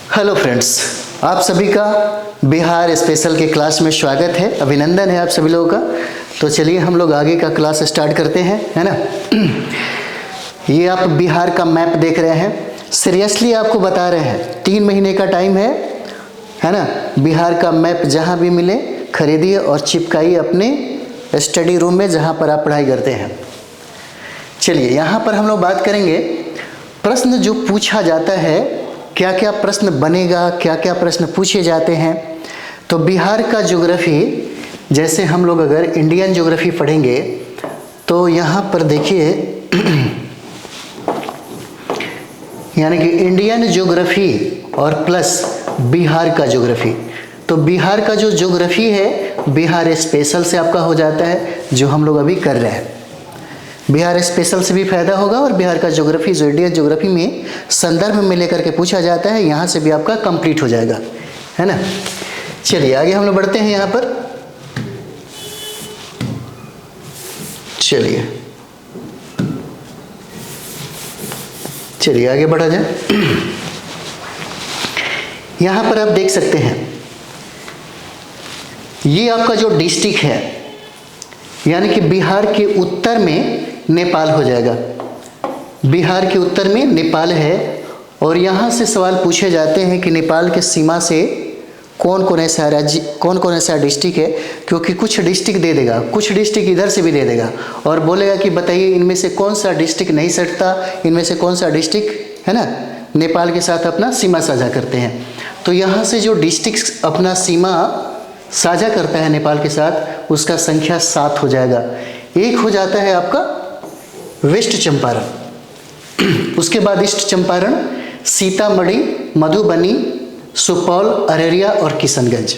Hello friends, आप सभी का बिहार स्पेशल के क्लास में स्वागत है। अभिनंदन है आप सभी लोगों का। तो चलिए हम लोग आगे का क्लास स्टार्ट करते हैं, है ना। ये आप बिहार का मैप देख रहे हैं। सीरियसली आपको बता रहे हैं, 3 महीने का टाइम है ना। बिहार का मैप जहाँ भी मिले खरीदिए और चिपकाइए अपने स्टडी रूम में जहाँ पर आप पढ़ाई करते हैं। चलिए यहाँ पर हम लोग बात करेंगे प्रश्न जो पूछा जाता है, क्या क्या प्रश्न बनेगा, क्या क्या प्रश्न पूछे जाते हैं। तो बिहार का ज्योग्राफी, जैसे हम लोग अगर इंडियन ज्योग्राफी पढ़ेंगे तो यहाँ पर देखिए यानी कि इंडियन ज्योग्राफी और प्लस बिहार का ज्योग्राफी। तो बिहार का जो ज्योग्राफी है बिहार स्पेशल से आपका हो जाता है, जो हम लोग अभी कर रहे हैं। बिहार स्पेशल से भी फायदा होगा और बिहार का ज्योग्राफी जो इंडियन ज्योग्राफी में संदर्भ में लेकर के पूछा जाता है, यहाँ से भी आपका कंप्लीट हो जाएगा, है ना। चलिए आगे हम लोग बढ़ते हैं यहाँ पर। चलिए आगे बढ़ा जाए। यहाँ पर आप देख सकते हैं, ये आपका जो डिस्ट्रिक्ट है, यानी कि बिहार के उत्तर में नेपाल हो जाएगा। बिहार के उत्तर में नेपाल है और यहाँ से सवाल पूछे जाते हैं कि नेपाल के सीमा से कौन कौन ऐसा राज्य, कौन कौन ऐसा डिस्ट्रिक्ट है। क्योंकि कुछ डिस्ट्रिक्ट दे देगा, कुछ डिस्ट्रिक्ट इधर से भी दे देगा और बोलेगा कि बताइए इनमें से कौन सा डिस्ट्रिक्ट नहीं सटता, इनमें से कौन सा डिस्ट्रिक्ट, है ना, नेपाल के साथ अपना सीमा साझा करते हैं। तो यहाँ से जो डिस्ट्रिक्ट अपना सीमा साझा करता है नेपाल के साथ, उसका संख्या 7 हो जाएगा। एक हो जाता है आपका वेस्ट चंपारण, उसके बाद ईस्ट चंपारण, सीतामढ़ी, मधुबनी, सुपौल, अररिया और किशनगंज,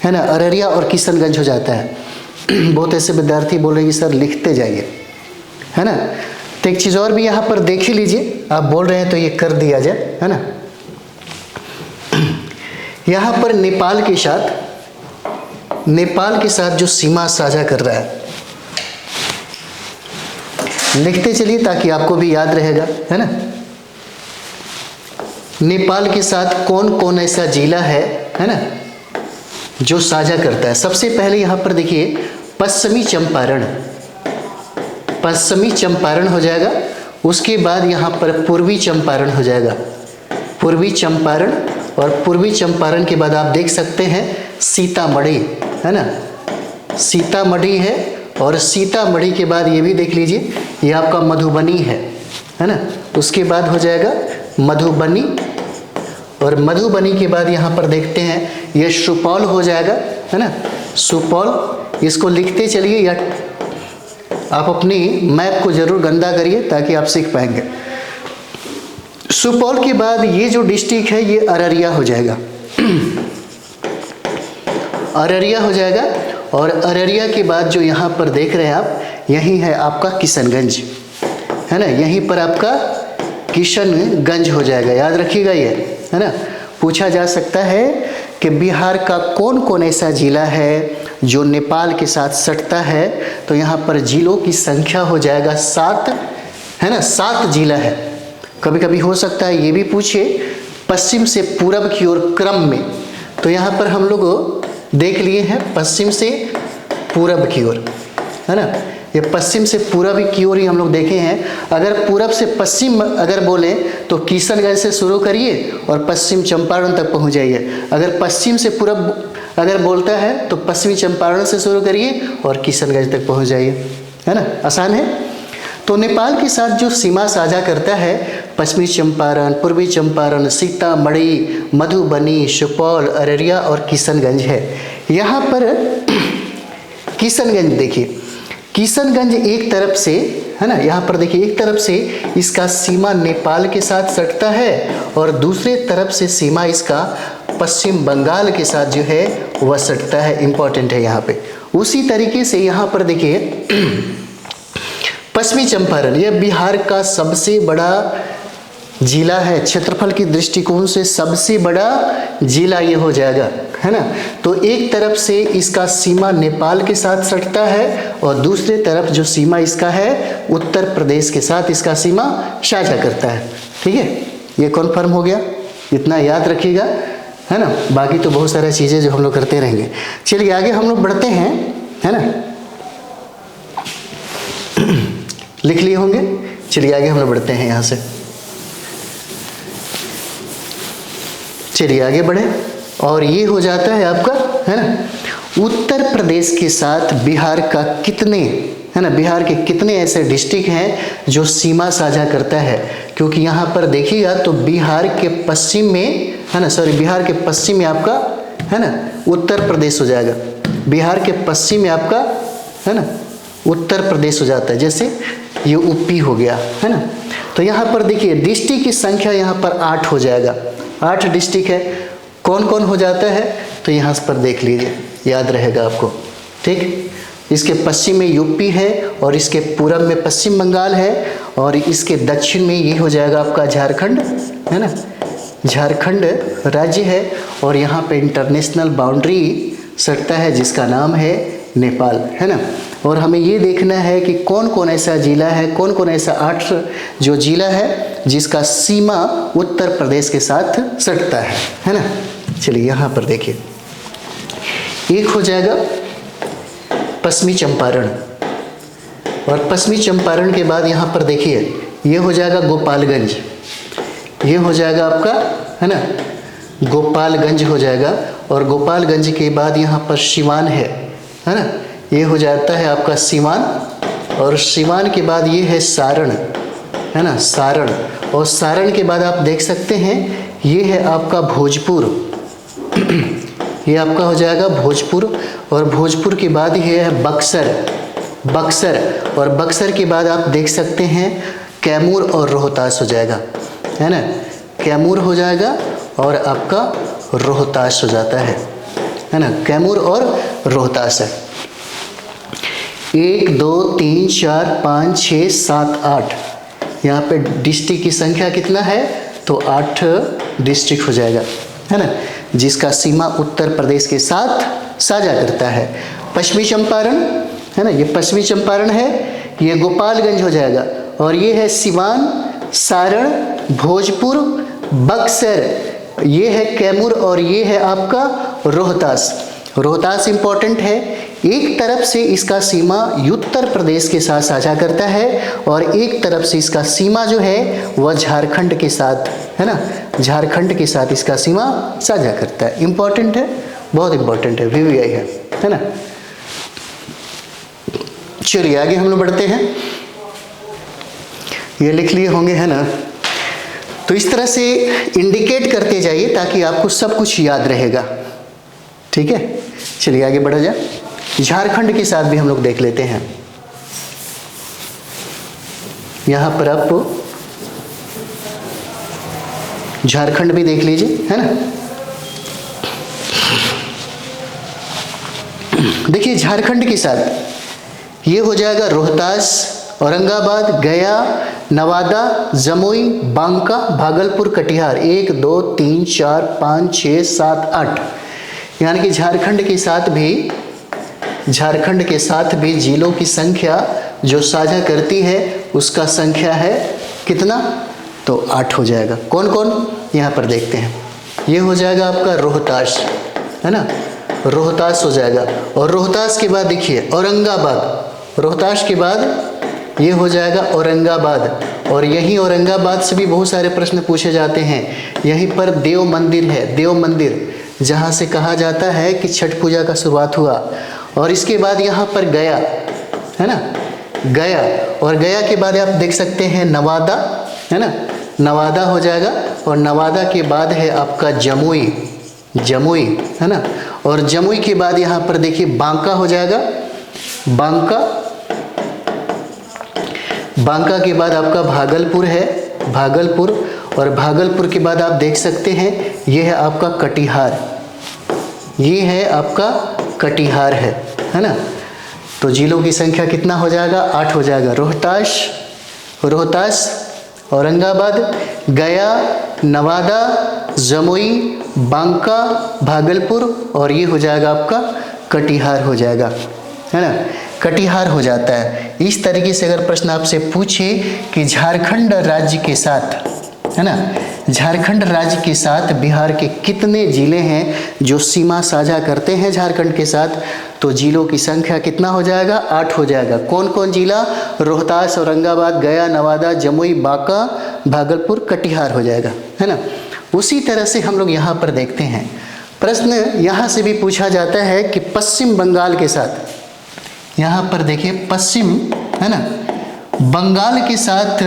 है ना। अररिया और किशनगंज हो जाता है। बहुत ऐसे विद्यार्थी बोलेंगे सर लिखते जाइए, है ना। तो एक चीज़ और भी यहाँ पर देख ही लीजिए, आप बोल रहे हैं तो ये कर दिया जाए, है ना। यहाँ पर नेपाल के साथ जो सीमा साझा कर रहा है, लिखते चलिए ताकि आपको भी याद रहेगा, है ना। नेपाल के साथ कौन कौन ऐसा जिला है ना, जो साझा करता है। सबसे पहले यहाँ पर देखिए पश्चिमी चंपारण हो जाएगा। उसके बाद यहाँ पर पूर्वी चंपारण हो जाएगा, पूर्वी चंपारण। और पूर्वी चंपारण के बाद आप देख सकते हैं सीतामढ़ी, है ना, सीतामढ़ी है। और सीतामढ़ी के बाद ये भी देख लीजिए, ये आपका मधुबनी है ना। उसके बाद हो जाएगा मधुबनी, और मधुबनी के बाद यहाँ पर देखते हैं ये सुपौल हो जाएगा, है ना, सुपौल। इसको लिखते चलिए या आप अपनी मैप को जरूर गंदा करिए ताकि आप सीख पाएंगे। सुपौल के बाद ये जो डिस्ट्रिक्ट है ये अररिया हो जाएगा, अररिया हो जाएगा। और अररिया के बाद जो यहाँ पर देख रहे हैं आप, यही है आपका किशनगंज, है ना। यहीं पर आपका किशनगंज हो जाएगा, याद रखिएगा ये, है ना। पूछा जा सकता है कि बिहार का कौन कौन ऐसा जिला है जो नेपाल के साथ सटता है। तो यहाँ पर जिलों की संख्या हो जाएगा 7, है ना, 7 जिला है। कभी कभी हो सकता है ये भी पूछे पश्चिम से पूरब की ओर क्रम में। तो यहाँ पर हम लोग देख लिए हैं पश्चिम से पूरब की ओर, है ना। ये पश्चिम से पूरब की ओर ही हम लोग देखे हैं। अगर पूरब से पश्चिम अगर बोले तो किशनगंज से शुरू करिए और पश्चिम चंपारण तक पहुंच जाइए। अगर पश्चिम से पूरब अगर बोलता है तो पश्चिमी चंपारण से शुरू करिए और किशनगंज तक पहुंच जाइए, है ना, आसान है। तो नेपाल के साथ जो सीमा साझा करता है पश्चिमी चंपारण, पूर्वी चंपारण, सीतामढ़ी, मधुबनी, सुपौल, अररिया और किशनगंज है। यहाँ पर किशनगंज देखिए, किशनगंज एक तरफ से, है ना, यहाँ पर देखिए एक तरफ से इसका सीमा नेपाल के साथ सटता है और दूसरे तरफ से सीमा इसका पश्चिम बंगाल के साथ जो है वह सटता है। इंपॉर्टेंट है यहाँ पे। उसी तरीके से यहाँ पर देखिए पश्चिमी चंपारण, यह बिहार का सबसे बड़ा जिला है, क्षेत्रफल की दृष्टिकोण से सबसे बड़ा जिला ये हो जाएगा, है ना। तो एक तरफ से इसका सीमा नेपाल के साथ सटता है और दूसरे तरफ जो सीमा इसका है उत्तर प्रदेश के साथ इसका सीमा साझा करता है। ठीक है, ये कन्फर्म हो गया। इतना याद रखिएगा, है ना। बाकी तो बहुत सारी चीज़ें जो हम लोग करते रहेंगे। चलिए आगे हम लोग बढ़ते हैं, है ना। लिख लिए होंगे। चलिए आगे हम लोग बढ़ते हैं यहाँ से। चलिए आगे बढ़े, और ये हो जाता है आपका, है ना, उत्तर प्रदेश के साथ बिहार का कितने, है ना, बिहार के कितने ऐसे डिस्ट्रिक्ट हैं जो सीमा साझा करता है। क्योंकि यहाँ पर देखिएगा तो बिहार के पश्चिम में, है ना, सॉरी, बिहार के पश्चिम में आपका, है ना, उत्तर प्रदेश हो जाएगा। बिहार के पश्चिम में आपका, है ना, उत्तर प्रदेश हो जाता है। जैसे ये यूपी हो गया, है ना। तो यहाँ पर देखिए डिस्ट्रिक्ट की संख्या यहाँ पर 8 हो जाएगा। 8 डिस्ट्रिक्ट है। कौन कौन हो जाता है तो यहाँ पर देख लीजिए, याद रहेगा आपको, ठीक। इसके पश्चिम में यूपी है, और इसके पूरब में पश्चिम बंगाल है, और इसके दक्षिण में ये हो जाएगा आपका झारखंड, है ना, झारखंड राज्य है। और यहाँ पे इंटरनेशनल बाउंड्री सटता है जिसका नाम है नेपाल, है ना। और हमें ये देखना है कि कौन कौन ऐसा जिला है, कौन कौन ऐसा 8 जो जिला है जिसका सीमा उत्तर प्रदेश के साथ सटता है ना। चलिए यहाँ पर देखिए, एक हो जाएगा पश्चिमी चंपारण, और पश्चिमी चंपारण के बाद यहाँ पर देखिए ये हो जाएगा गोपालगंज, ये हो जाएगा आपका, है ना, गोपालगंज हो जाएगा। और गोपालगंज के बाद यहाँ पर सिवान है ना, ये हो जाता है आपका सिवान। और सिवान के बाद ये है सारण, है ना, सारण। और सारण के बाद आप देख सकते हैं ये है आपका भोजपुर, ये आपका हो जाएगा भोजपुर। और भोजपुर के बाद ये है बक्सर, बक्सर। और बक्सर के बाद आप देख सकते हैं कैमूर और रोहतास हो जाएगा, है ना, कैमूर हो जाएगा और आपका रोहतास हो जाता है ना, कैमूर और रोहतास है। 1 2 3 4 5 6 7 8 यहाँ पे डिस्ट्रिक्ट की संख्या कितना है तो 8 डिस्ट्रिक्ट हो जाएगा, है ना, जिसका सीमा उत्तर प्रदेश के साथ साझा करता है। पश्चिमी चंपारण, है ना, ये पश्चिमी चंपारण है, ये गोपालगंज हो जाएगा। और ये है सिवान, सारण, भोजपुर, बक्सर, ये है कैमूर, और ये है आपका रोहतास। रोहतास इंपॉर्टेंट है, एक तरफ से इसका सीमा उत्तर प्रदेश के साथ साझा करता है, और एक तरफ से इसका सीमा जो है वह झारखंड के साथ, है ना, झारखंड के साथ इसका सीमा साझा करता है। इंपॉर्टेंट है, बहुत इंपॉर्टेंट है, VVI है ना। चलिए आगे हम लोग बढ़ते हैं, ये लिख लिए होंगे, है ना। तो इस तरह से इंडिकेट करते जाइए ताकि आपको सब कुछ याद रहेगा, ठीक है। चलिए आगे बढ़ा जाए, झारखंड के साथ भी हम लोग देख लेते हैं। यहां पर आप झारखंड भी देख लीजिए, है ना। देखिए झारखंड के साथ ये हो जाएगा रोहतास, औरंगाबाद, गया, नवादा, जमुई, बांका, भागलपुर, कटिहार। 1 2 3 4 5 6 7 8 यानी कि झारखंड के साथ भी जिलों की संख्या जो साझा करती है उसका संख्या है कितना तो 8 हो जाएगा। कौन कौन यहाँ पर देखते हैं, ये हो जाएगा आपका रोहतास, है ना, रोहतास हो जाएगा। और रोहतास के बाद देखिए औरंगाबाद, रोहतास के बाद ये हो जाएगा औरंगाबाद। और यही औरंगाबाद से भी बहुत सारे प्रश्न पूछे जाते हैं। यहीं पर देव मंदिर है, देव मंदिर, जहाँ से कहा जाता है कि छठ पूजा का शुरुआत हुआ। और इसके बाद यहाँ पर गया, है ना, गया। और गया के बाद आप देख सकते हैं नवादा, है ना, नवादा हो जाएगा। और नवादा के बाद है आपका जमुई, जमुई, है ना। और जमुई के बाद यहाँ पर देखिए बांका हो जाएगा, बांका। बांका के बाद आपका भागलपुर है, भागलपुर। और भागलपुर के बाद आप देख सकते हैं ये है आपका कटिहार, ये है आपका कटिहार है ना। तो जिलों की संख्या कितना हो जाएगा 8 हो जाएगा। रोहतास, रोहतास, औरंगाबाद, गया, नवादा, जमुई, बांका, भागलपुर, और ये हो जाएगा आपका कटिहार हो जाएगा, है ना, कटिहार हो जाता है। इस तरीके से अगर प्रश्न आपसे पूछे कि झारखंड राज्य के साथ, है ना। झारखंड राज्य के साथ बिहार के कितने जिले हैं जो सीमा साझा करते हैं झारखंड के साथ? तो जिलों की संख्या कितना हो जाएगा? 8 हो जाएगा। कौन कौन जिला? रोहतास, औरंगाबाद, गया, नवादा, जमुई, बांका, भागलपुर, कटिहार हो जाएगा, है ना। उसी तरह से हम लोग यहाँ पर देखते हैं, प्रश्न यहाँ से भी पूछा जाता है कि पश्चिम बंगाल के साथ, यहाँ पर देखिए पश्चिम, है ना, बंगाल के साथ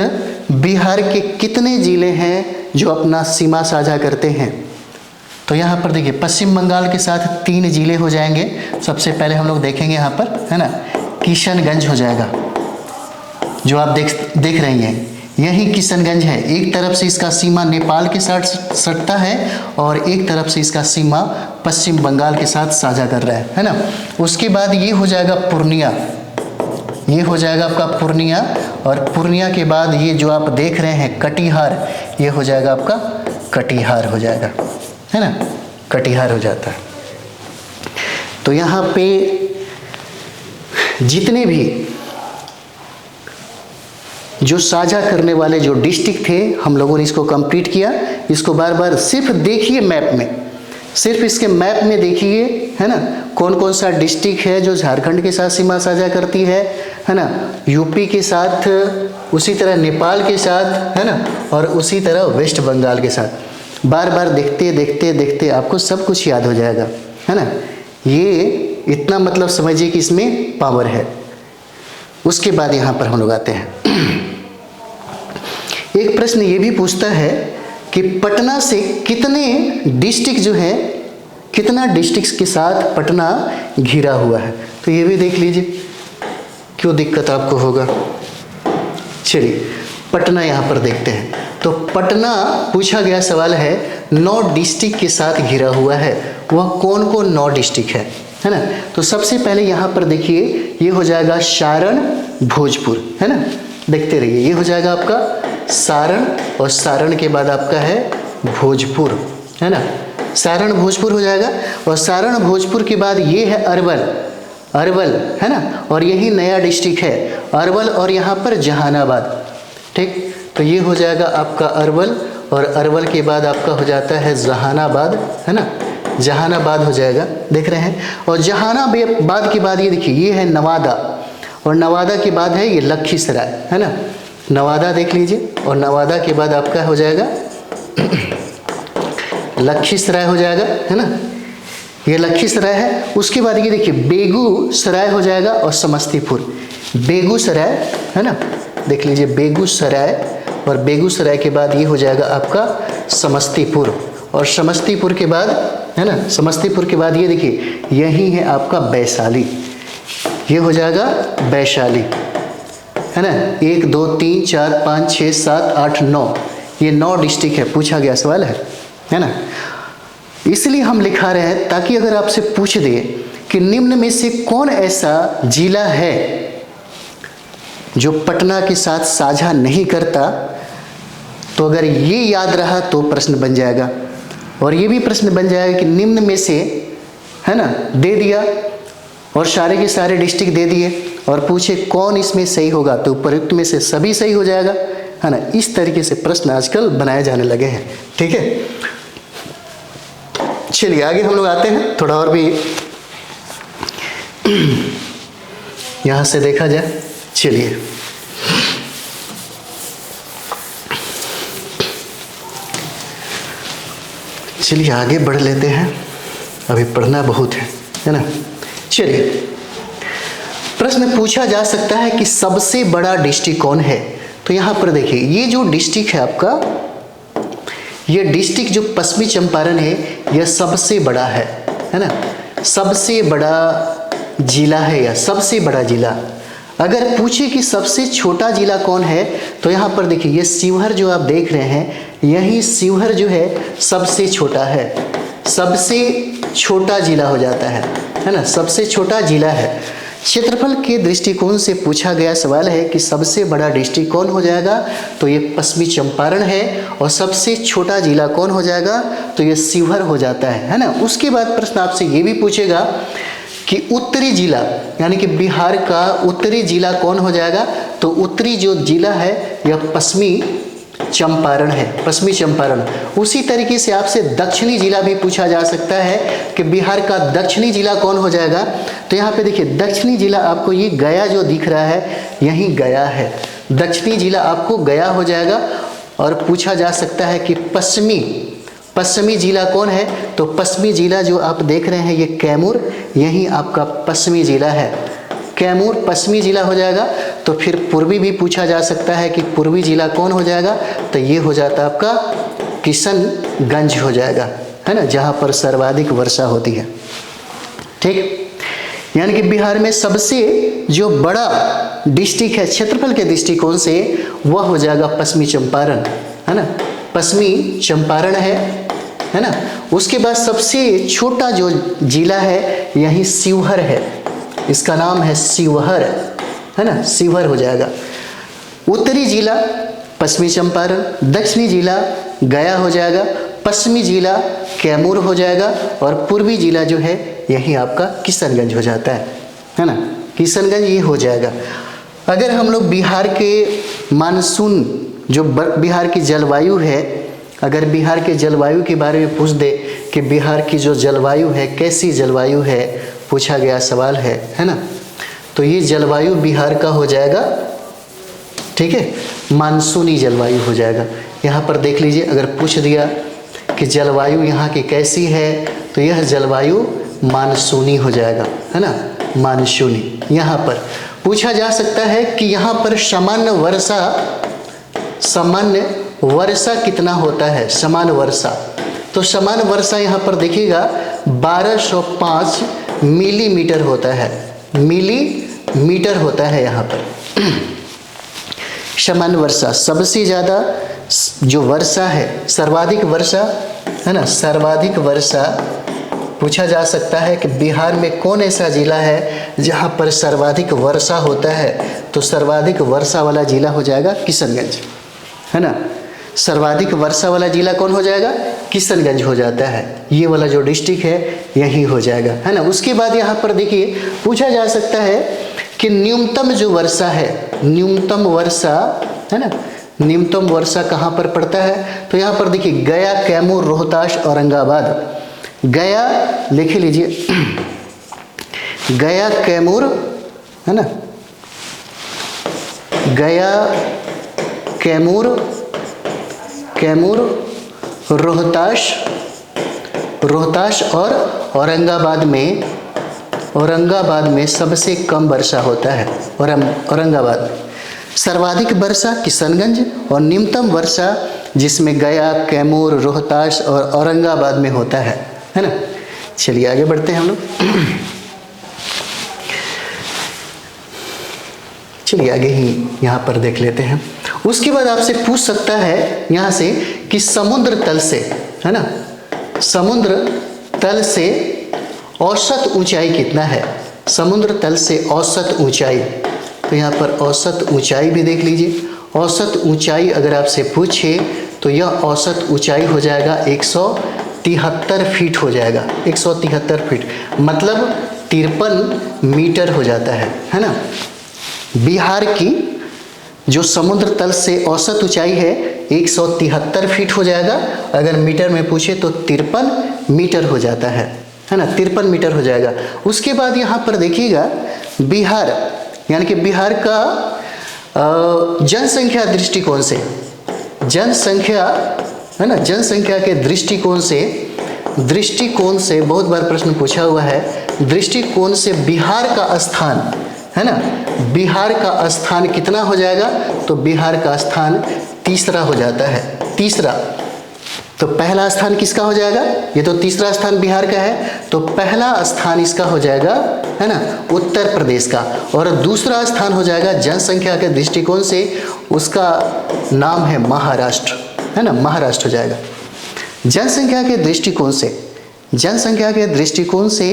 बिहार के कितने जिले हैं जो अपना सीमा साझा करते हैं? तो यहाँ पर देखिए पश्चिम बंगाल के साथ 3 जिले हो जाएंगे। सबसे पहले हम लोग देखेंगे यहाँ पर, है ना, किशनगंज हो जाएगा, जो आप देख रही हैं, यही किशनगंज है। एक तरफ से इसका सीमा नेपाल के साथ सटता है और एक तरफ से इसका सीमा पश्चिम बंगाल के साथ साझा कर रहा है ना। उसके बाद ये हो जाएगा पूर्णिया, ये हो जाएगा आपका पूर्णिया, और पूर्णिया के बाद ये जो आप देख रहे हैं कटिहार, ये हो जाएगा आपका कटिहार हो जाएगा, है ना, कटिहार हो जाता है। तो यहाँ पे जितने भी जो साझा करने वाले जो डिस्ट्रिक्ट थे, हम लोगों ने इसको कंप्लीट किया। इसको बार बार सिर्फ देखिए मैप में, सिर्फ इसके मैप में देखिए, है ना, कौन कौन सा डिस्ट्रिक्ट है जो झारखंड के साथ सीमा साझा करती है ना, यूपी के साथ, उसी तरह नेपाल के साथ, है ना, और उसी तरह वेस्ट बंगाल के साथ। बार बार देखते देखते देखते आपको सब कुछ याद हो जाएगा, है ना। ये इतना मतलब समझिए कि इसमें पावर है। उसके बाद यहाँ पर हम लोग आते हैं, एक प्रश्न ये भी पूछता है कि पटना से कितने डिस्ट्रिक्ट जो है, कितना डिस्ट्रिक्ट के साथ पटना घिरा हुआ है? तो ये भी देख लीजिए, क्यों दिक्कत आपको होगा। चलिए पटना यहाँ पर देखते हैं। तो पटना पूछा गया सवाल है 9 डिस्ट्रिक्ट के साथ घिरा हुआ है। वह कौन कौन 9 डिस्ट्रिक्ट है ना। तो सबसे पहले यहाँ पर देखिए, ये हो जाएगा सारण, भोजपुर, है ना, देखते रहिए, ये हो जाएगा आपका सारण, और सारण के बाद आपका है भोजपुर, है ना, सारण भोजपुर हो जाएगा। और सारण भोजपुर के बाद ये है अरवल, अरवल, है ना, और यही नया डिस्ट्रिक्ट है अरवल, और यहाँ पर जहानाबाद, ठीक। तो ये हो जाएगा आपका अरवल, और अरवल के बाद आपका हो जाता है जहानाबाद, है ना, जहानाबाद हो जाएगा, देख रहे हैं। और जहानाबाद के बाद ये देखिए, ये है नवादा, और नवादा के बाद है ये लखीसराय, है ना, नवादा देख लीजिए। और नवादा के बाद आपका हो जाएगा लखीसराय हो जाएगा, है ना, ये लखीसराय है। उसके बाद ये देखिए बेगूसराय हो जाएगा, और समस्तीपुर, बेगूसराय, है ना, देख लीजिए बेगूसराय, और बेगूसराय के बाद ये हो जाएगा आपका समस्तीपुर, और समस्तीपुर के बाद, है ना, समस्तीपुर के बाद ये देखिए यही है आपका वैशाली, ये हो जाएगा वैशाली, है ना। 1 2 3 4 5 6 7 8 9, ये 9 डिस्ट्रिक्ट है, पूछा गया सवाल है ना। इसलिए हम लिखा रहे हैं ताकि अगर आपसे पूछ दे कि निम्न में से कौन ऐसा जिला है जो पटना के साथ साझा नहीं करता, तो अगर ये याद रहा तो प्रश्न बन जाएगा। और ये भी प्रश्न बन जाएगा कि निम्न में से, है ना, दे दिया और सारे के सारे डिस्ट्रिक्ट दे दिए और पूछे कौन इसमें सही होगा, तो उपयुक्त में से सभी सही हो जाएगा, है ना। इस तरीके से प्रश्न आजकल बनाए जाने लगे हैं, ठीक है। चलिए आगे हम लोग आते हैं, थोड़ा और भी यहां से देखा जाए। चलिए चलिए आगे बढ़ लेते हैं, अभी पढ़ना बहुत है ना। चलिए प्रश्न पूछा जा सकता है कि सबसे बड़ा डिस्ट्रिक्ट कौन है। तो यहाँ पर देखिए, ये जो डिस्ट्रिक्ट है आपका, ये डिस्ट्रिक्ट जो पश्चिमी चंपारण है, यह सबसे बड़ा है ना, सबसे बड़ा जिला है या सबसे बड़ा जिला। अगर पूछे कि सबसे छोटा जिला कौन है, तो यहाँ पर देखिए ये शिवहर जो आप देख रहे हैं, यही शिवहर जो है सबसे छोटा है, सबसे छोटा जिला हो जाता है ना, सबसे छोटा जिला है। क्षेत्रफल के दृष्टिकोण से पूछा गया सवाल है कि सबसे बड़ा डिस्ट्रिक्ट कौन हो जाएगा, तो ये पश्चिमी चंपारण है, और सबसे छोटा जिला कौन हो जाएगा, तो ये शिवहर हो जाता है ना। उसके बाद प्रश्न आपसे ये भी पूछेगा कि उत्तरी जिला, यानी कि बिहार का उत्तरी जिला कौन हो जाएगा, तो उत्तरी जो जिला है यह पश्चिमी चंपारण है, पश्चिमी चंपारण। उसी तरीके से आपसे दक्षिणी जिला भी पूछा जा सकता है कि बिहार का दक्षिणी जिला कौन हो जाएगा। तो यहाँ पे देखिए दक्षिणी जिला आपको ये गया जो दिख रहा है, यही गया है। दक्षिणी जिला आपको गया हो जाएगा। और पूछा जा सकता है कि पश्चिमी जिला कौन है, तो पश्चिमी जिला जो आप देख रहे हैं ये कैमूर, यही आपका पश्चिमी जिला है। कैमूर पश्चिमी जिला हो जाएगा। तो फिर पूर्वी भी पूछा जा सकता है कि पूर्वी जिला कौन हो जाएगा, तो ये हो जाता है आपका किशनगंज हो जाएगा, है ना, जहाँ पर सर्वाधिक वर्षा होती है। ठीक, यानी कि बिहार में सबसे जो बड़ा डिस्ट्रिक्ट है क्षेत्रफल के दृष्टिकोण से, वह हो जाएगा पश्चिमी चंपारण, है ना, पश्चिमी चंपारण है ना। उसके बाद सबसे छोटा जो जिला है यही शिवहर है, इसका नाम है शिवहर, है ना, शिवहर हो जाएगा। उत्तरी जिला पश्चिमी चंपारण, दक्षिणी जिला गया हो जाएगा, पश्चिमी जिला कैमूर हो जाएगा, और पूर्वी जिला जो है यही आपका किशनगंज हो जाता है ना, किशनगंज ये हो जाएगा। अगर हम लोग बिहार के मानसून जो बिहार की जलवायु है, अगर बिहार के जलवायु के बारे में पूछ दे कि बिहार की जो जलवायु है कैसी जलवायु है, पूछा गया सवाल है ना, तो ये जलवायु बिहार का हो जाएगा, ठीक है, मानसूनी जलवायु हो जाएगा। यहाँ पर देख लीजिए, अगर पूछ दिया कि जलवायु यहाँ की कैसी है, तो यह जलवायु मानसूनी हो जाएगा, है ना, मानसूनी। यहाँ पर पूछा जा सकता है कि यहाँ पर सामान्य वर्षा कितना होता है, सामान्य वर्षा। तो सामान्य वर्षा यहाँ पर देखिएगा 1205 मिलीमीटर होता है, मिलीमीटर होता है यहाँ पर सामान्य वर्षा। सबसे ज़्यादा जो वर्षा है, सर्वाधिक वर्षा, है ना, सर्वाधिक वर्षा पूछा जा सकता है कि बिहार में कौन ऐसा जिला है जहाँ पर सर्वाधिक वर्षा होता है, तो सर्वाधिक वर्षा वाला जिला हो जाएगा किशनगंज, है ना। सर्वाधिक वर्षा वाला जिला कौन हो जाएगा, किशनगंज हो जाता है। ये वाला जो डिस्ट्रिक्ट है यही हो जाएगा, है ना। उसके बाद यहाँ पर देखिए पूछा जा सकता है कि न्यूनतम जो वर्षा है, न्यूनतम वर्षा, है ना, न्यूनतम वर्षा कहाँ पर पड़ता है, तो यहाँ पर देखिए गया, कैमूर, रोहतास, औरंगाबाद। गया लिख लीजिए, गया, कैमूर, है ना, गया, कैमूर, रोहतास और औरंगाबाद में सबसे कम वर्षा होता है। औरंगाबाद सर्वाधिक वर्षा किशनगंज, और न्यूनतम वर्षा जिसमें गया, कैमूर, रोहतास और औरंगाबाद में होता है ना। चलिए आगे बढ़ते हैं हम लोग। चलिए आगे ही यहाँ पर देख लेते हैं। उसके बाद आपसे पूछ सकता है यहाँ से कि समुद्र तल से, है ना, समुद्र तल से औसत ऊंचाई कितना है, समुद्र तल से औसत ऊंचाई। तो यहाँ पर औसत ऊंचाई भी देख लीजिए। औसत ऊंचाई अगर आपसे पूछे तो यह औसत ऊंचाई हो जाएगा 173 फीट हो जाएगा, 173 फीट मतलब 53 मीटर हो जाता है ना। बिहार की जो समुद्र तल से औसत ऊंचाई है 173 फीट हो जाएगा, अगर मीटर में पूछे तो 53 मीटर हो जाता है ना, 53 मीटर हो जाएगा। उसके बाद यहाँ पर देखिएगा बिहार, यानी कि बिहार का जनसंख्या दृष्टिकोण से, जनसंख्या, है ना, जनसंख्या के दृष्टिकोण से बहुत बार प्रश्न पूछा हुआ है, दृष्टिकोण से बिहार का स्थान, है ना, बिहार का स्थान कितना हो जाएगा, तो बिहार का स्थान तीसरा हो जाता है, तीसरा। तो पहला स्थान किसका हो जाएगा, ये तो तीसरा स्थान बिहार का है, तो पहला स्थान इसका हो जाएगा, है ना, उत्तर प्रदेश का, और दूसरा स्थान हो जाएगा जनसंख्या के दृष्टिकोण से, उसका नाम है महाराष्ट्र, है ना, महाराष्ट्र हो जाएगा। जनसंख्या के दृष्टिकोण से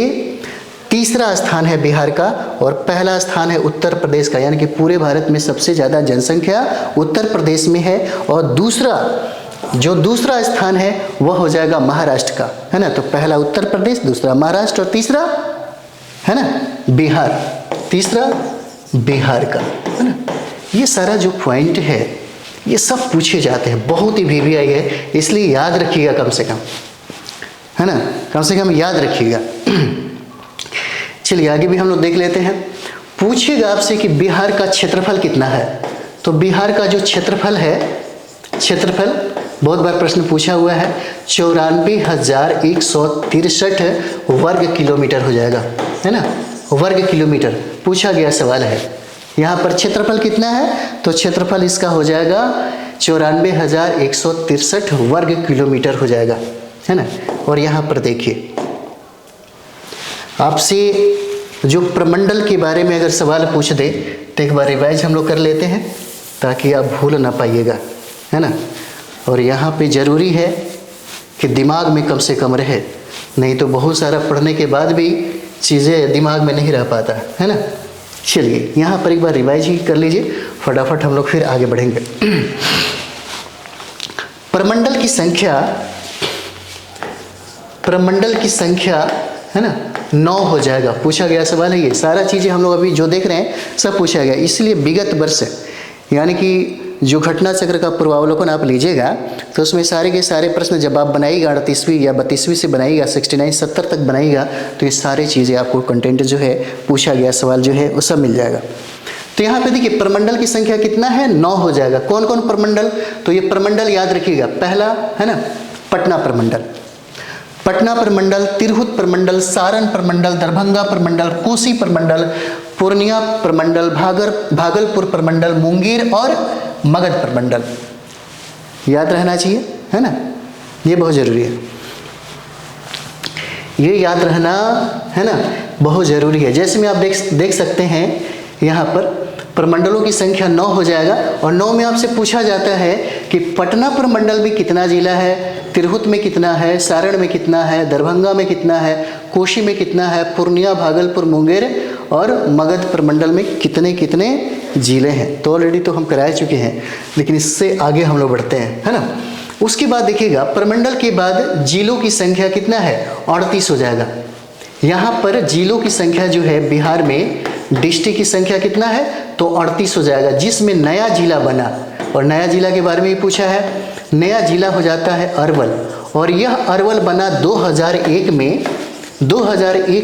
तीसरा स्थान है बिहार का, और पहला स्थान है उत्तर प्रदेश का, यानी कि पूरे भारत में सबसे ज़्यादा जनसंख्या उत्तर प्रदेश में है, और दूसरा स्थान है वह हो जाएगा महाराष्ट्र का, है ना। तो पहला उत्तर प्रदेश, दूसरा महाराष्ट्र, और तीसरा, है ना, बिहार, तीसरा बिहार का, है ना। ये सारा जो पॉइंट है ये सब पूछे जाते हैं, बहुत ही VVI है, इसलिए याद रखिएगा कम से कम, है ना, कम से कम याद रखिएगा। चलिए आगे भी हम लोग देख लेते हैं। पूछेगा आपसे कि बिहार का क्षेत्रफल कितना है। तो बिहार का जो क्षेत्रफल है, क्षेत्रफल बहुत बार प्रश्न पूछा हुआ है, 94,163 वर्ग किलोमीटर हो जाएगा, है ना, वर्ग किलोमीटर पूछा गया सवाल है। यहाँ पर क्षेत्रफल कितना है, तो क्षेत्रफल इसका हो जाएगा 94,163 वर्ग किलोमीटर हो जाएगा, है ना। और यहाँ पर देखिए आपसे जो प्रमंडल के बारे में अगर सवाल पूछ दे तो एक बार रिवाइज हम लोग कर लेते हैं ताकि आप भूल ना पाइएगा, है ना। और यहाँ पे ज़रूरी है कि दिमाग में कम से कम रहे, नहीं तो बहुत सारा पढ़ने के बाद भी चीज़ें दिमाग में नहीं रह पाता, है ना। चलिए यहाँ पर एक बार रिवाइज ही कर लीजिए, फटाफट हम लोग फिर आगे बढ़ेंगे। प्रमंडल की संख्या, प्रमंडल की संख्या, है ना, 9 हो जाएगा। पूछा गया सवाल है ये, सारा चीज़ें हम लोग अभी जो देख रहे हैं सब पूछा गया। इसलिए विगत वर्ष यानी कि जो घटना चक्र का पूर्वावलोकन आप लीजिएगा तो उसमें सारे के सारे प्रश्न जब आप बनाइएगा 38वीं या 32वीं से बनाइएगा, 69 70 तक बनाइएगा, तो ये सारी चीज़ें आपको कंटेंट जो है पूछा गया सवाल जो है वो सब मिल जाएगा। तो यहाँ पे देखिए प्रमंडल की संख्या कितना है, 9 हो जाएगा। कौन कौन प्रमंडल, तो ये प्रमंडल याद रखिएगा। पहला है ना पटना प्रमंडल, पटना प्रमंडल, तिरहुत प्रमंडल, सारण प्रमंडल, दरभंगा प्रमंडल, कोसी प्रमंडल, पूर्णिया प्रमंडल, भागलपुर प्रमंडल, मुंगेर और मगध प्रमंडल। याद रहना चाहिए, है ना, ये बहुत ज़रूरी है, ये याद रहना, है ना, बहुत ज़रूरी है। जैसे में आप देख सकते हैं यहाँ पर प्रमंडलों की संख्या 9 हो जाएगा। और 9 में आपसे पूछा जाता है कि पटना प्रमंडल में कितना जिला है, तिरहुत में कितना है, सारण में कितना है, दरभंगा में कितना है, कोशी में कितना है, पूर्णिया, भागलपुर, मुंगेर और मगध प्रमंडल में कितने कितने जिले हैं। तो ऑलरेडी तो हम करा चुके हैं, लेकिन इससे आगे हम लोग बढ़ते हैं, है ना। उसके बाद देखिएगा प्रमंडल के बाद जिलों की संख्या कितना है, 38 हो जाएगा। यहाँ पर जिलों की संख्या जो है बिहार में डिस्ट्रिक्ट की संख्या कितना है, तो 38 हो जाएगा, जिसमें नया जिला बना। और नया जिला के बारे में भी पूछा है, नया जिला हो जाता है अरवल। और यह अरवल बना 2001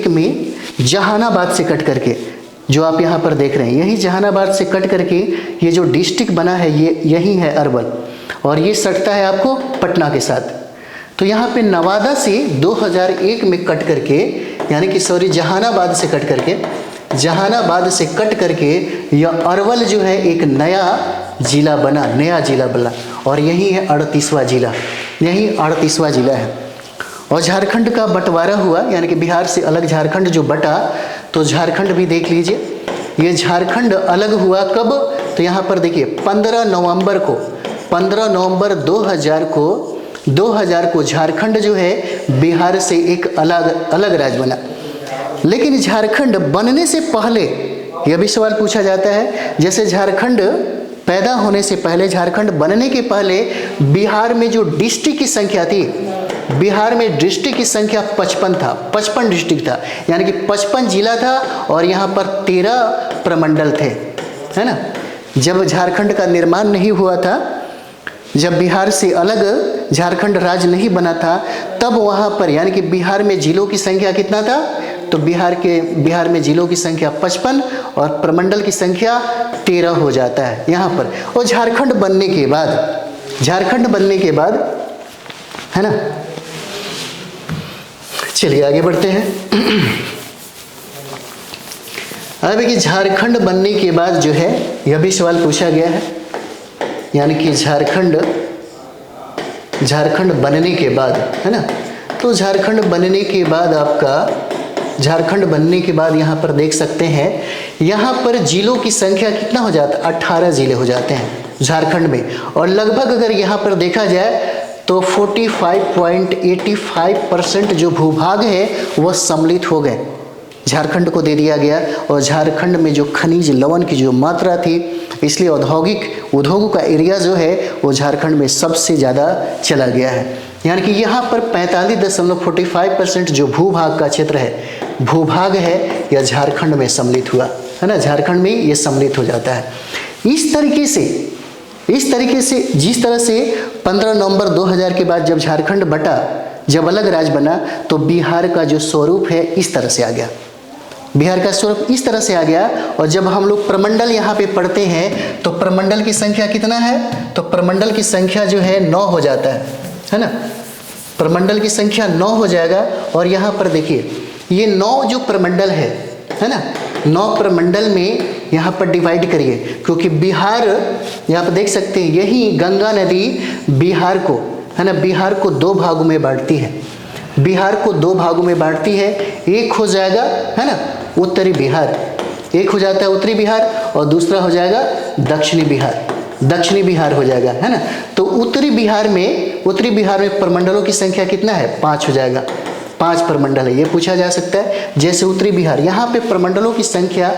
में जहानाबाद से कट करके, जो आप यहाँ पर देख रहे हैं, यही जहानाबाद से कट करके ये जो डिस्ट्रिक्ट बना है ये यही है अरवल, और ये सटता है आपको पटना के साथ। तो यहाँ पे नवादा से 2001 में कट करके, यानी कि सॉरी जहानाबाद से कट करके, जहानाबाद से कट करके यह अरवल जो है एक नया जिला बना, नया जिला बना, और यही है 38वां जिला, यही 38वां जिला है। और झारखंड का बंटवारा हुआ, यानी कि बिहार से अलग झारखंड जो बटा, तो झारखंड भी देख लीजिए। ये झारखंड अलग हुआ कब, तो यहाँ पर देखिए 15 नवंबर 2000 को झारखंड जो है बिहार से एक अलग राज्य बना। लेकिन झारखंड बनने से पहले यह भी सवाल पूछा जाता है, जैसे झारखंड पैदा होने से पहले, झारखंड बनने के पहले बिहार में जो डिस्ट्रिक्ट की संख्या थी, बिहार में डिस्ट्रिक्ट की संख्या 55 था, 55 डिस्ट्रिक्ट था, यानी कि 55 जिला था, और यहाँ पर 13 प्रमंडल थे, है ना। जब झारखंड का निर्माण नहीं हुआ था, जब बिहार से अलग झारखंड राज्य नहीं बना था, तब वहाँ पर यानी कि बिहार में जिलों की संख्या कितना था, तो बिहार में जिलों की संख्या 55 और प्रमंडल की संख्या 13 हो जाता है यहाँ पर। और झारखंड बनने के बाद, है ना। चलिए आगे बढ़ते हैं। अब कि झारखंड बनने के बाद जो है यह भी सवाल पूछा गया है, यानी कि झारखंड बनने के बाद, है ना। तो झारखंड बनने के बाद आपका, झारखंड बनने के बाद यहाँ पर देख सकते हैं, यहाँ पर जिलों की संख्या कितना हो जाता है, 18 जिले हो जाते हैं झारखंड में। और लगभग अगर यहाँ पर देखा जाए तो 45.85% जो भूभाग है वह सम्मिलित हो गए, झारखंड को दे दिया गया। और झारखंड में जो खनिज लवण की जो मात्रा थी, इसलिए उद्योगों का एरिया जो है वो झारखंड में सबसे ज़्यादा चला गया है। यानी कि यहाँ पर 45.45% जो भूभाग का क्षेत्र है, भूभाग है, यह झारखंड में सम्मिलित हुआ, है ना, झारखंड में ये सम्मिलित हो जाता है। इस तरीके से इस तरीके से, जिस तरह से 15 नवंबर 2000 के बाद जब झारखंड बटा, जब अलग राज्य बना, तो बिहार का जो स्वरूप है इस तरह से आ गया, बिहार का स्वरूप इस तरह से आ गया। और जब हम लोग प्रमंडल यहाँ पे पढ़ते हैं तो प्रमंडल की संख्या कितना है, तो प्रमंडल की संख्या जो है 9 हो जाता है ना, प्रमंडल की संख्या 9 हो जाएगा। और यहाँ पर देखिए ये 9 जो प्रमंडल है ना, 9 प्रमंडल में यहाँ पर डिवाइड करिए, क्योंकि बिहार यहाँ पर देख सकते हैं, यही गंगा नदी बिहार को, है ना, बिहार को 2 भागों में बांटती है, बिहार को 2 भागों में बांटती है। एक हो जाएगा, है ना, उत्तरी बिहार, एक हो जाता है उत्तरी बिहार, और दूसरा हो जाएगा दक्षिणी बिहार, दक्षिणी बिहार हो जाएगा, है ना। तो उत्तरी बिहार में प्रमंडलों की संख्या कितना है, 5 हो जाएगा, 5 प्रमंडल है, ये पूछा जा सकता है। जैसे उत्तरी बिहार, यहाँ पे प्रमंडलों की संख्या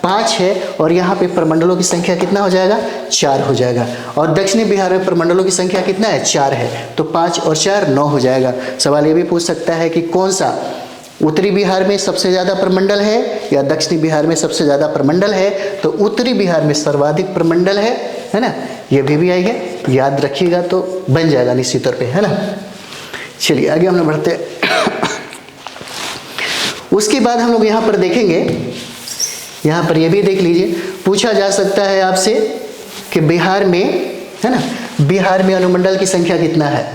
5 है, और यहाँ पे प्रमंडलों की संख्या कितना हो जाएगा, 4 हो जाएगा। और दक्षिणी बिहार में प्रमंडलों की संख्या कितना है, 4 है, तो 5 और 4 9 हो जाएगा। सवाल ये भी पूछ सकता है कि कौन सा, उत्तरी बिहार में सबसे ज़्यादा प्रमंडल है या दक्षिणी बिहार में सबसे ज़्यादा प्रमंडल है, तो उत्तरी बिहार में सर्वाधिक प्रमंडल है ना, ये भी आएगा, याद रखिएगा तो बन जाएगा निश्चित तौर पे, है ना। चलिए आगे हम लोग बढ़ते हैं। उसके बाद हम लोग यहाँ पर देखेंगे, यहाँ पर ये भी देख लीजिए, पूछा जा सकता है आपसे कि बिहार में, है ना, बिहार में अनुमंडल की संख्या कितना है,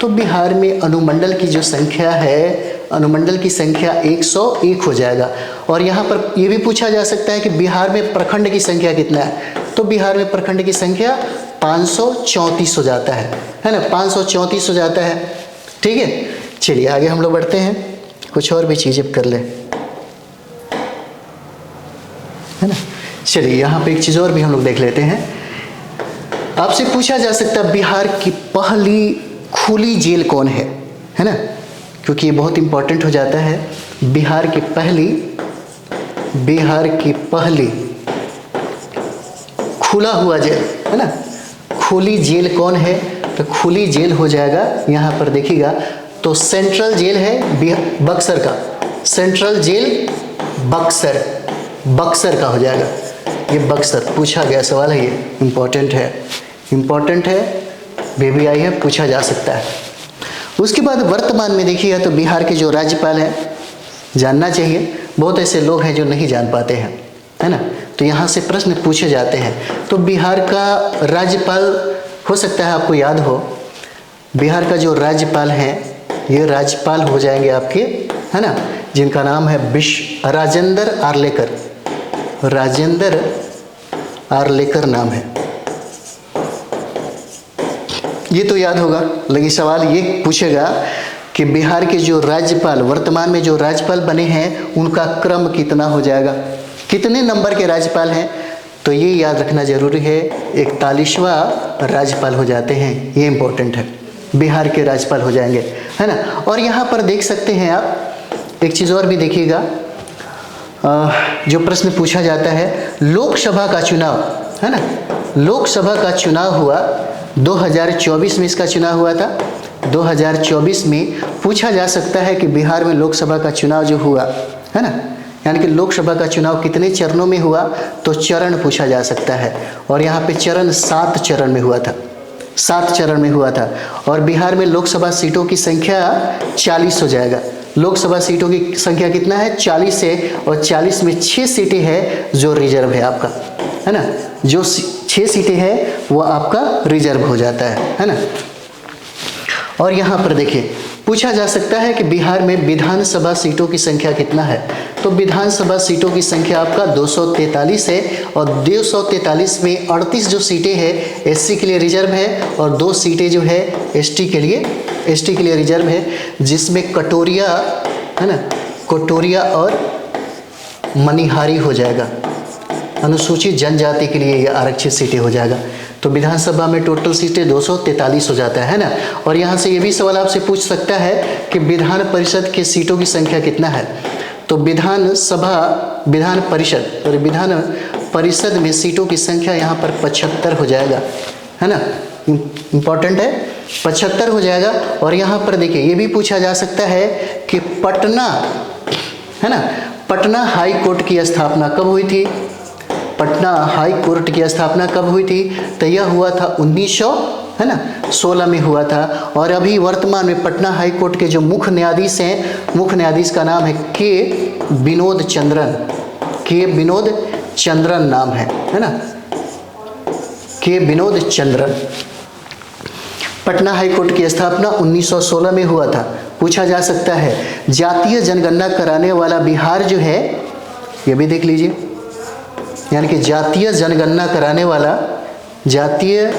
तो बिहार में अनुमंडल की जो संख्या है, अनुमंडल की संख्या 101 हो जाएगा। और यहाँ पर ये भी पूछा जा सकता है कि बिहार में प्रखंड की संख्या कितना है, तो बिहार में प्रखंड की संख्या 534 हो जाता है ना, 534 हो जाता है, ठीक है। चलिए आगे हम लोग बढ़ते हैं, कुछ और भी चीज़ें कर ले, है ना। चलिए यहाँ पे एक चीज़ और भी हम लोग देख लेते हैं। आपसे पूछा जा सकता है बिहार की पहली खुली जेल कौन है ना, क्योंकि ये बहुत इंपॉर्टेंट हो जाता है। बिहार की पहली खुला हुआ जेल, है ना, खुली जेल कौन है, तो खुली जेल हो जाएगा, यहाँ पर देखिएगा, तो सेंट्रल जेल है बक्सर का, सेंट्रल जेल बक्सर का हो जाएगा, ये बक्सर पूछा गया सवाल है, ये इम्पोर्टेंट है, BBI है, पूछा जा सकता है। उसके बाद वर्तमान में देखिएगा तो बिहार के जो राज्यपाल हैं, जानना चाहिए, बहुत ऐसे लोग हैं जो नहीं जान पाते हैं, है ना, तो यहाँ से प्रश्न पूछे जाते हैं। तो बिहार का राज्यपाल हो सकता है आपको याद हो, बिहार का जो राज्यपाल हैं, ये राज्यपाल हो जाएंगे आपके, है ना, जिनका नाम है राजेंद्र आर्लेकर नाम है, ये तो याद होगा। लेकिन सवाल ये पूछेगा कि बिहार के जो राज्यपाल, वर्तमान में जो राज्यपाल बने हैं, उनका क्रम कितना हो जाएगा, कितने नंबर के राज्यपाल हैं, तो ये याद रखना जरूरी है, 41वां राज्यपाल हो जाते हैं, ये इंपॉर्टेंट है, बिहार के राज्यपाल हो जाएंगे, है ना। और यहाँ पर देख सकते हैं आप, एक चीज़ और भी देखिएगा, जो प्रश्न पूछा जाता है, लोकसभा का चुनाव, है ना, लोकसभा का चुनाव हुआ 2024 में, इसका चुनाव हुआ था 2024 में। पूछा जा सकता है कि बिहार में लोकसभा का चुनाव जो हुआ, है ना, यानी कि लोकसभा का चुनाव कितने चरणों में हुआ, तो चरण पूछा जा सकता है। और यहाँ पे चरण 7 चरण में हुआ था, 7 चरण में हुआ था। और बिहार में लोकसभा सीटों की संख्या 40 हो जाएगा, लोकसभा सीटों की संख्या कितना है, 40 है, और 40 में 6 सीटें हैं जो रिजर्व है आपका, है ना, जो 6 सीटें हैं वो आपका रिजर्व हो जाता है ना। और यहाँ पर देखिए पूछा जा सकता है कि बिहार में विधानसभा सीटों की संख्या कितना है, तो विधानसभा सीटों की संख्या आपका 243 है, और 243 में 38 जो सीटें हैं SC के लिए रिजर्व है, और 2 सीटें जो है ST के लिए रिजर्व है, जिसमें कटोरिया, है ना, कटोरिया और मनिहारी हो जाएगा, अनुसूचित जनजाति के लिए ये आरक्षित सीटें हो जाएगा। तो विधानसभा में टोटल सीटें 243 हो जाता है ना। और यहाँ से ये भी सवाल आपसे पूछ सकता है कि विधान परिषद के सीटों की संख्या कितना है, तो विधान परिषद में सीटों की संख्या यहाँ पर 75 हो जाएगा, है ना, इम्पॉर्टेंट है, 75 हो जाएगा। और यहाँ पर देखिए ये भी पूछा जा सकता है कि पटना, है ना, पटना हाई कोर्ट की स्थापना कब हुई थी, पटना हाई कोर्ट की स्थापना कब हुई थी? तो यह हुआ था 1916 में हुआ था। और अभी वर्तमान में पटना हाई कोर्ट के जो मुख्य न्यायाधीश हैं, मुख्य न्यायाधीश का नाम है के विनोद चंद्रन। के विनोद चंद्रन नाम है ना, के विनोद चंद्रन। पटना हाई कोर्ट की स्थापना 1916 में हुआ था। पूछा जा सकता है जातीय जनगणना कराने वाला बिहार जो है, ये भी देख लीजिए, यानी कि जातीय जनगणना कराने वाला, जातीय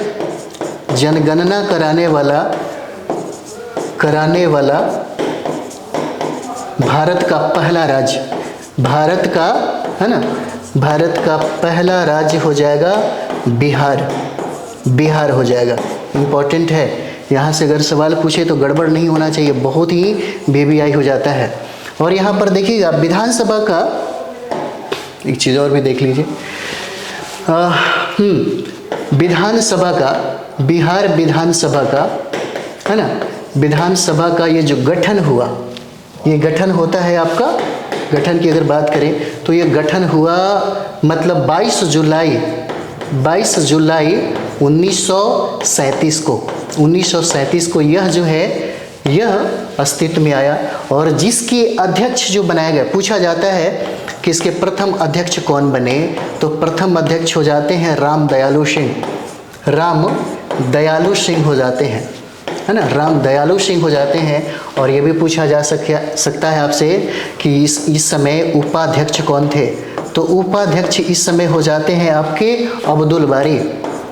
जनगणना कराने वाला भारत का पहला राज्य, भारत का है ना, भारत का पहला राज्य हो जाएगा बिहार, बिहार हो जाएगा। इम्पॉर्टेंट है, यहाँ से अगर सवाल पूछे तो गड़बड़ नहीं होना चाहिए, बहुत ही VVI हो जाता है। और यहाँ पर देखिएगा विधानसभा का एक चीज़ और भी देख लीजिए, विधानसभा का, बिहार विधानसभा का है ना, विधानसभा का ये जो गठन हुआ, ये गठन होता है आपका, गठन की अगर बात करें तो ये गठन हुआ मतलब 22 जुलाई 1937 को, 1937 को यह जो है यह अस्तित्व में आया। और जिसके अध्यक्ष जो बनाया गया, पूछा जाता है कि इसके प्रथम अध्यक्ष कौन बने, तो प्रथम अध्यक्ष हो जाते हैं राम दयालु सिंह, राम दयालु सिंह हो जाते हैं, है ना, राम दयालु सिंह हो जाते हैं। और ये भी पूछा जा सकता है आपसे कि इस समय उपाध्यक्ष कौन थे, तो उपाध्यक्ष इस समय हो जाते हैं आपके अब्दुल बारी,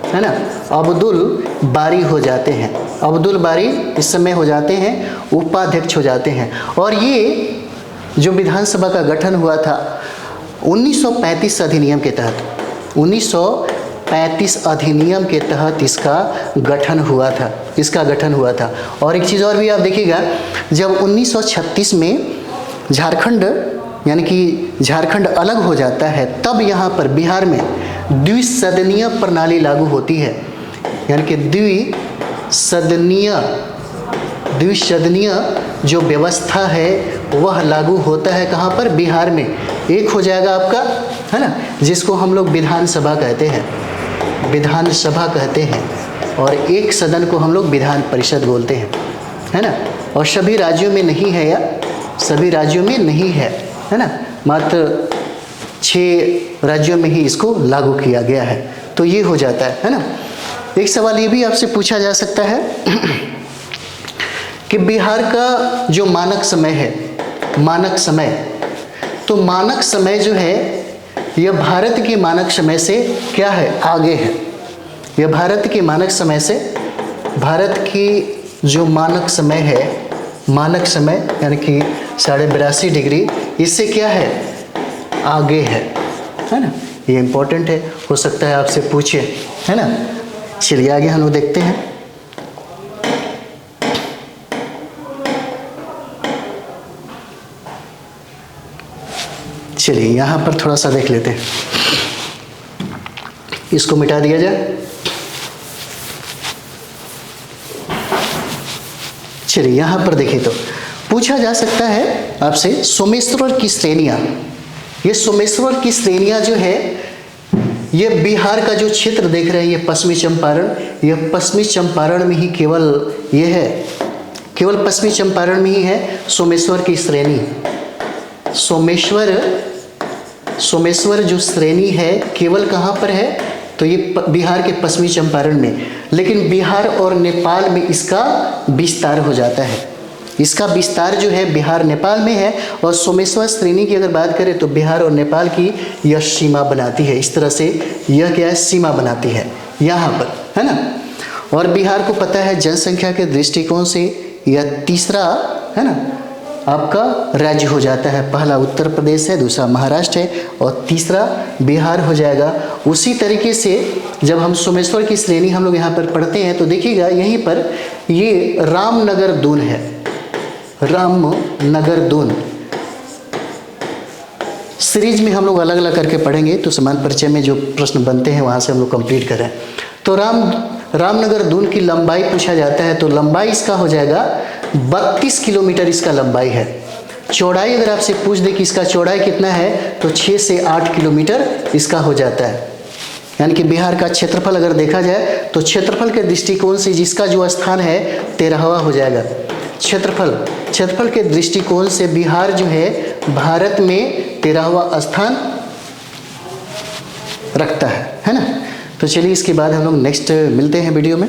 है ना, अब्दुल बारी हो जाते हैं, अब्दुल बारी इस समय हो जाते हैं, उपाध्यक्ष हो जाते हैं। और ये जो विधानसभा का गठन हुआ था 1935 अधिनियम के तहत, 1935 अधिनियम के तहत इसका गठन हुआ था, इसका गठन हुआ था। और एक चीज़ और भी आप देखिएगा, जब 1936 में झारखंड, यानी कि झारखंड अलग हो जाता है, तब यहाँ पर बिहार में द्विसदनीय प्रणाली लागू होती है, यानी कि द्विसदनीय जो व्यवस्था है वह लागू होता है कहाँ पर? बिहार में। एक हो जाएगा आपका, है ना, जिसको हम लोग विधानसभा कहते हैं, विधानसभा कहते हैं, और एक सदन को हम लोग विधान परिषद बोलते हैं, है ना। और सभी राज्यों में नहीं है, या सभी राज्यों में नहीं है ना, मात्र 6 राज्यों में ही इसको लागू किया गया है। तो ये हो जाता है ना। एक सवाल ये भी आपसे पूछा जा सकता है कि बिहार का जो मानक समय है, मानक समय, तो मानक समय जो है यह भारत के मानक समय से क्या है? आगे है। यह भारत के मानक समय से, भारत की जो मानक समय है, मानक समय यानी कि 82.5 डिग्री, इससे क्या है? आगे है ना। ये इम्पोर्टेंट है, हो सकता है आपसे पूछे, है ना। चलिए आगे हम लोग देखते हैं। चलिए यहाँ पर थोड़ा सा देख लेते हैं, इसको मिटा दिया जाए। चलिए यहाँ पर देखिए, तो पूछा जा सकता है आपसे सोमेश्वर की श्रेणियाँ। ये सोमेश्वर की श्रेणियाँ जो है, ये बिहार का जो क्षेत्र देख रहे हैं, ये पश्चिमी चंपारण, यह पश्चिमी चंपारण में ही केवल ये है, केवल पश्चिमी चंपारण में ही है सोमेश्वर की श्रेणी। सोमेश्वर जो श्रेणी है केवल कहाँ पर है? तो ये बिहार के पश्चिमी चंपारण में। लेकिन बिहार और नेपाल में इसका विस्तार हो जाता है, इसका विस्तार जो है बिहार नेपाल में है। और सोमेश्वर श्रेणी की अगर बात करें तो बिहार और नेपाल की यह सीमा बनाती है। इस तरह से यह क्या है? सीमा बनाती है यहाँ पर, है ना। और बिहार को पता है जनसंख्या के दृष्टिकोण से यह तीसरा, है ना, आपका राज्य हो जाता है। पहला उत्तर प्रदेश है, दूसरा महाराष्ट्र है और तीसरा बिहार हो जाएगा। उसी तरीके से जब हम सोमेश्वर की श्रेणी हम लोग यहाँ पर पढ़ते हैं तो देखिएगा यहीं पर ये रामनगर दून है, रामनगर दून। सीरीज में हम लोग अलग अलग करके पढ़ेंगे, तो समान परिचय में जो प्रश्न बनते हैं वहाँ से हम लोग कंप्लीट करें। तो रामनगर दून की लंबाई पूछा जाता है, तो लंबाई इसका हो जाएगा 32 किलोमीटर इसका लंबाई है। चौड़ाई अगर आपसे पूछ दे कि इसका चौड़ाई कितना है, तो 6 से 8 किलोमीटर इसका हो जाता है। यानी कि बिहार का क्षेत्रफल अगर देखा जाए तो क्षेत्रफल के दृष्टिकोण से जिसका जो स्थान है 13वां हो जाएगा। क्षेत्रफल के दृष्टिकोण से बिहार जो है भारत में 13वां स्थान रखता है ना। तो चलिए इसके बाद हम लोग नेक्स्ट मिलते हैं वीडियो में।